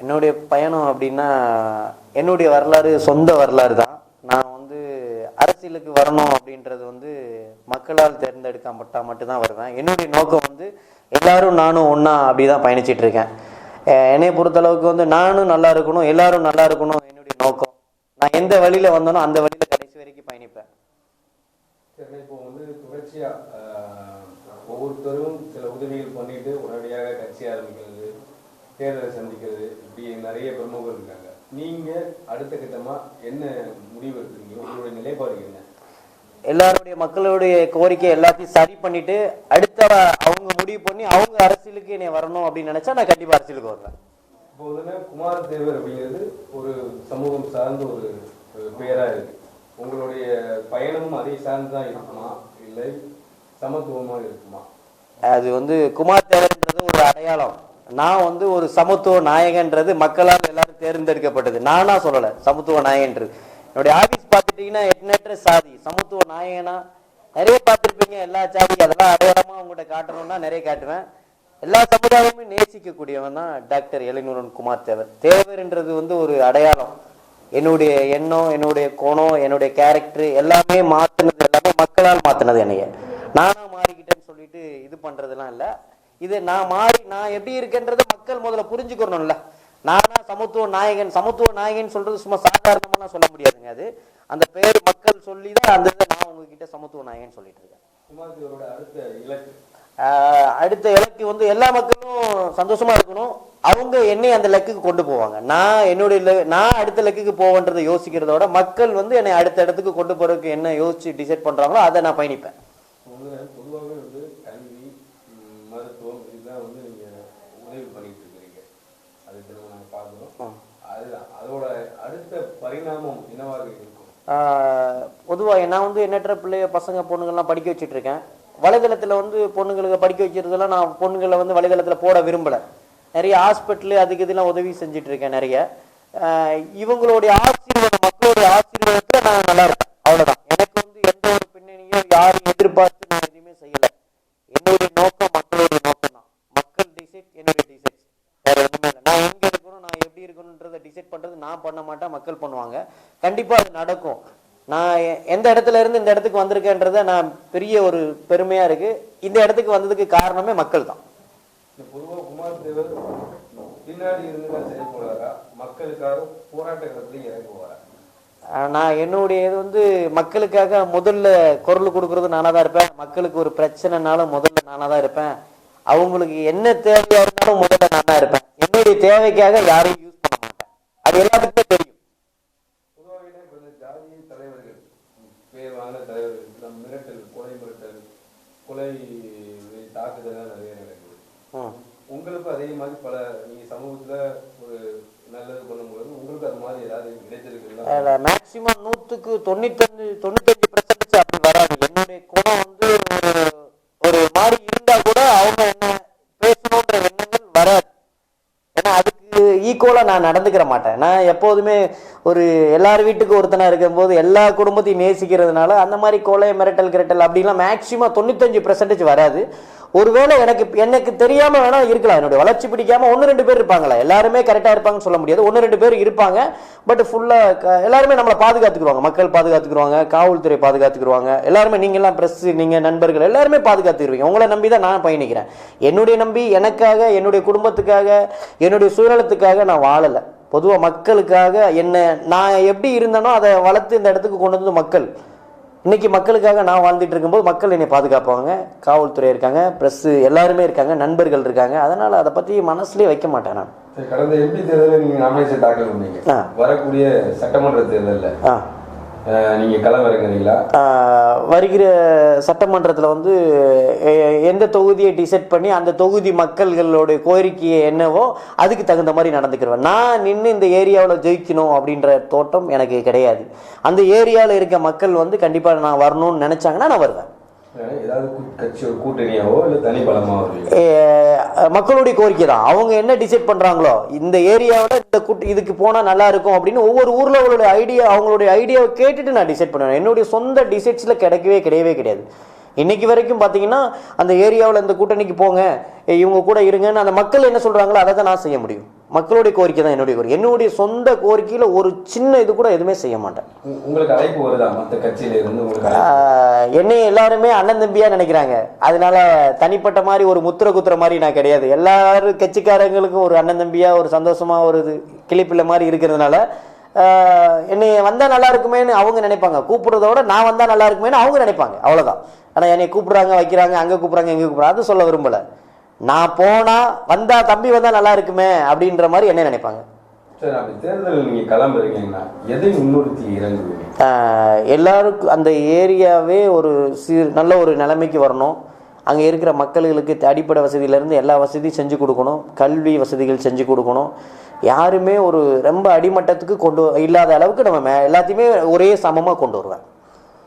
என்னுடைய பயணம் அப்படின்னா என்னுடைய வரலாறு சொந்த வரலாறு தான். நான் வந்து அரசியலுக்கு வரணும் அப்படின்றது வந்து மக்களால் தேர்ந்தெடுக்கப்பட்டால் மட்டும்தான் வருவேன். என்னுடைய நோக்கம் வந்து எல்லாரும் நானும் ஒன்றா அப்படி தான் பயணிச்சிட்டு இருக்கேன். என்னை பொறுத்தளவுக்கு வந்து நானும் நல்லா இருக்கணும், எல்லாரும் நல்லா இருக்கணும் என்னுடைய நோக்கம். நான் எந்த வழியில் வந்தனோ அந்த வழியில் கடைசி வரைக்கும் பயணிப்பேன். இப்போ வந்து தொடர்ச்சியா ஒவ்வொருத்தரும் சில உதவிகள் பண்ணிட்டு உடனடியாக கட்சி ஆரம்பிக்கிறது, தேர்தலை சந்திக்கிறது, இப்படி நிறைய பிரமுகர்கள் இருக்காங்க. நீங்க அடுத்த கட்டமா என்ன முடிவு எடுத்துருக்கீங்க? உங்களுடைய நிலைப்பாடு என்ன? எல்லாருடைய மக்களுடைய கோரிக்கை எல்லாத்தையும் சரி பண்ணிட்டு அடுத்த அவங்க முடிவு பண்ணி அவங்க அரசியலுக்கு என்னை வரணும் அப்படின்னு நினைச்சா நான் கண்டிப்பா அரசியலுக்கு வருவேன். இப்போ வந்து குமார் தேவர் அப்படிங்கிறது ஒரு சமூகம் சார்ந்த ஒரு பெயரா இருக்கு. உங்களுடைய பயணமும் அதை சார்ந்துதான் இருக்குமா இல்லை சமத்துவமாக இருக்குமா? அது வந்து குமார் தேவர்ன்றது ஒரு அடையாளம். நான் வந்து ஒரு சமத்துவ நாயகன்றது மக்களால் எல்லாரும் தேர்ந்தெடுக்கப்பட்டது. நானா சொல்லலை, சமத்துவ நாயகன்றது. என்னுடைய ஆபீஸ் பார்த்துட்டீங்கன்னா எண்ணற்ற சாதி சமத்துவ நாயகனா நிறைய பார்த்துருப்பீங்க. எல்லா சாதி அதெல்லாம் அடையாளமா உங்கள்கிட்ட காட்டணும்னா நிறைய காட்டுவேன். எல்லா சமுதாயமுமே நேசிக்கக்கூடியவன் தான் டாக்டர் எழிலூரன் குமார் தேவர். தேவர்ன்றது வந்து ஒரு அடையாளம். என்னுடைய எண்ணம், என்னுடைய கோணம், என்னுடைய கேரக்டர் எல்லாமே மாற்றினது, எல்லாமே மக்களால் மாற்றினது. என்னைய நானா மாறிக்கிட்டேன்னு சொல்லிட்டு இது பண்றதுலாம் இல்லை. இது நான் மாறி நான் எப்படி இருக்கேன்றதை மக்கள் முதல்ல புரிஞ்சுக்கணும்ல. நானா சமத்துவ நாயகன், சமத்துவ நாயகன் சொல்றது சும்மா சாதாரணமா சொல்ல முடியாதுங்க. அது அந்த பேர் மக்கள் சொல்லி தான் அந்த நான் உங்ககிட்ட சமத்துவ நாயகன் சொல்லிட்டு இருக்கேன். அடுத்த இலக்கு வந்து எல்லா மக்களும் சந்தோஷமா இருக்கணும். அவங்க என்னை அந்த லக்குக்கு கொண்டு போவாங்க. நான் அடுத்த லக்குக்கு போவேன்றதை யோசிக்கிறதோட மக்கள் வந்து என்னை அடுத்த இடத்துக்கு கொண்டு போறதுக்கு என்ன யோசிச்சு டிசைட் பண்றாங்களோ அதை நான் பயணிப்பேன். பொதுவாகவே வந்து கல்வி, மருத்துவம் இதுதான் வந்து நீங்க உதவி பண்ணிட்டு இருக்கிறீங்க. அதுக்கு நாங்கள் பார்க்கிறோம். அதுதான் அதோட அடுத்த பரிணாமம் என்னவாக இருக்கும்? பொதுவாக நான் வந்து எண்ணற்ற பசங்க பொண்ணுங்கள்லாம் படிக்க வச்சுட்டு இருக்கேன். வலைதளத்தில் வந்து பொண்ணுங்களுக்கு படிக்க வைக்கிறதுலாம் நான் பொண்ணுங்களை வந்து வலைதளத்தில் போட விரும்பலை. நிறைய ஹாஸ்பிட்டலு அதுக்கு இதெல்லாம் உதவி செஞ்சுட்டு இருக்கேன் நிறைய. இவங்களுடைய ஆசீர்வாதம், மக்களுடைய ஆசீர்வாதத்தில் நான் நல்லா இருக்கேன். அவ்வளோதான். எனக்கு வந்து எந்த ஒரு பின்னணியும் யாரும் எதிர்பார்த்து நான் எதுவுமே செய்யலை. என்னுடைய நோக்கம் மக்களுடைய நோக்கம் தான். மக்கள் டிசைட், என்னுடைய டிசைட், வேற எதுவுமே இல்லை. நான் எங்கே இருக்கணும், நான் எப்படி இருக்கணுன்றதை டிசைட் பண்ணுறது நான் பண்ண மாட்டேன், மக்கள் பண்ணுவாங்க. கண்டிப்பாக அது நடக்கும். நான் எந்த இடத்துல இருந்து இந்த இடத்துக்கு வந்திருக்கேன்றத நான் பெரிய ஒரு பெருமையா இருக்கு. இந்த இடத்துக்கு வந்ததுக்கு காரணமே மக்கள் தான். பொதுவாக குமார் தேவர் பின்னாடி இருந்து செயல்படுவாரா, மக்களுக்காக போராட்ட களத்துல இறங்குவாரா? நான் என்னுடைய இது வந்து மக்களுக்காக முதல்ல குரல் கொடுக்கறது நானா தான் இருப்பேன். மக்களுக்கு ஒரு பிரச்சனைனாலும் முதல்ல நானா தான் இருப்பேன். அவங்களுக்கு என்ன தேவையா இருந்தாலும் முதல்ல நானா இருப்பேன். என்னுடைய தேவைக்காக யாரையும் யூஸ் பண்ண மாட்டேன். அது எல்லாத்துக்குமே தெரியும். தலைவர்கள், பேர் வாங்க தலைவர்கள், மிரட்டல், கொலை மிரட்டல், கொலை தாக்குதல் நிறைய நடக்குது. உங்களுக்கு அதே மாதிரி பல நீங்க சமூகத்துல ஒரு நல்லது பண்ணும்போது உங்களுக்கு அது மாதிரி ஏதாவது கிடைச்சிருக்குல்ல? மேக்சிமம் 100க்கு 95% அப்படி வராது. என்னுடைய குணம் வந்து ஒரு மாதிரி இருந்தா கூட அவங்க என்ன பேசணுன்ற எண்ணங்கள் வராது. ஏன்னா அதுக்கு ஈக்குவலா நான் நடந்துக்கிற மாட்டேன். நான் எப்போதுமே ஒரு எல்லார் வீட்டுக்கு ஒருத்தனா இருக்கும் போது எல்லா குடும்பத்தையும் நேசிக்கிறதுனால அந்த மாதிரி கொலை மிரட்டல் கிரட்டல் அப்படிலாம் மேக்சிமம் 95% வராது. ஒருவேளை எனக்கு தெரியாம வேணா இருக்கலாம். என்னுடைய வளர்ச்சி பிடிக்காம 1-2 பேர் இருப்பாங்களா, எல்லாருமே கரெக்டா இருப்பாங்கன்னு சொல்ல முடியாது. 1-2 பேர் இருப்பாங்க. பட் ஃபுல்லா எல்லாருமே நம்மளை பாதுகாத்துக்குருவாங்க. மக்கள் பாதுகாத்துக்குருவாங்க, காவல்துறை பாதுகாத்துக்குருவாங்க. எல்லாருமே நீங்க எல்லாம் பிரஸ், நீங்க நண்பர்கள் எல்லாருமே பாதுகாத்துக்குருவீங்க. உங்களை நம்பி தான் நான் பயணிக்கிறேன். என்னுடைய நம்பி எனக்காக, என்னுடைய குடும்பத்துக்காக, என்னுடைய சுயநலத்துக்காக நான் வாழலை. பொதுவாக மக்களுக்காக நான் எப்படி இருந்தேனோ அதை வளர்த்து இந்த இடத்துக்கு கொண்டு வந்து மக்கள். இன்னைக்கு மக்களுக்காக நான் வாழ்ந்துட்டு இருக்கும்போது மக்கள் என்னை பாதுகாப்பாங்க. காவல்துறை இருக்காங்க, பிரஸ் எல்லாருமே இருக்காங்க, நண்பர்கள் இருக்காங்க. அதனால அதை பத்தி மனசுலயே வைக்க மாட்டேன் நான். கடந்த எம்பி தேர்தலில் நீங்க நாமினேஷன் தாக்கல் பண்ணீங்க. வரக்கூடிய சட்டமன்ற தேர்தலில் நீங்க களமிறங்குறீங்களா? வருகிற சட்டமன்றத்தில் வந்து எந்த தொகுதியை டிசைட் பண்ணி அந்த தொகுதி மக்கள்களுடைய கோரிக்கையை என்னவோ அதுக்கு தகுந்த மாதிரி நடந்துக்கிறேன். நான் நின்று இந்த ஏரியாவில் ஜெயிக்கணும் அப்படின்ற தோட்டம் எனக்கு கிடையாது. அந்த ஏரியாவில் இருக்க மக்கள் வந்து கண்டிப்பாக நான் வரணும்னு நினைச்சாங்கன்னா நான் வருவேன். மக்களுடைய கோரிக்கை தான். அவங்க என்ன டிசைட் பண்றாங்களோ இந்த ஏரியாவோட இதுக்கு போனா நல்லா இருக்கும் அப்படின்னு ஒவ்வொரு ஊர்ல அவங்களுடைய ஐடியாவை கேட்டுட்டு நான் டிசைட் பண்ணுவேன். என்னுடைய சொந்த டிசைட்ஸ்ல கிடையவே கிடையாது. இன்னைக்கு வரைக்கும் பாத்தீங்கன்னா அந்த ஏரியாவில் இந்த கூட்டணிக்கு போங்க, இவங்க கூட இருங்கன்னு அந்த மக்கள் என்ன சொல்றாங்களோ அதை தான் நான் செய்ய முடியும். மக்களுடைய கோரிக்கை தான் என்னுடைய கோரிக்கை. என்னுடைய சொந்த கோரிக்கையில் ஒரு சின்ன இது கூட எதுவுமே செய்ய மாட்டேன். உங்களுக்கு அழைப்பு வருதா மற்ற கட்சியில இருந்து? உங்களுக்கு என்னை எல்லாருமே அண்ணன் தம்பியாக நினைக்கிறாங்க. அதனால தனிப்பட்ட மாதிரி ஒரு முத்திர குத்துற மாதிரி நான் கிடையாது. எல்லாரும் கட்சிக்காரங்களுக்கும் ஒரு அண்ணன் தம்பியாக ஒரு சந்தோஷமாக ஒரு இது கிளிப்பிள்ளை மாதிரி இருக்கிறதுனால என்னை வந்தால் நல்லா இருக்குமேன்னு அவங்க நினைப்பாங்க. கூப்பிடுறதோட நான் வந்தால் நல்லா இருக்குமேன்னு அவங்க நினைப்பாங்க, அவ்வளோதான். ஆனால் என்னை கூப்பிட்றாங்க, வைக்கிறாங்க, அங்கே கூப்பிட்றாங்க, எங்கே கூப்பிட்றாங்க, அது சொல்ல விரும்பலை. நான் போனால் வந்தால் தம்பி வந்தால் நல்லா இருக்குமே அப்படின்ற மாதிரி என்ன நினைப்பாங்க. சரி, அப்படி தேர்தல் நீங்கள் கிளம்புறீங்கன்னா எதை முன்னிறுத்தி இறங்குவீங்க? எல்லாருக்கும் அந்த ஏரியாவே ஒரு நல்ல ஒரு நிலைமைக்கு வரணும். அங்கே இருக்கிற மக்களுக்கு அடிப்படை வசதியிலேருந்து எல்லா வசதியும் செஞ்சு கொடுக்கணும். கல்வி வசதிகள் செஞ்சு கொடுக்கணும். யாருமே ஒரு ரொம்ப அடிமட்டத்துக்கு இல்லாத அளவுக்கு நம்ம எல்லாத்தையுமே ஒரே சமமாக கொண்டு வருவேன்.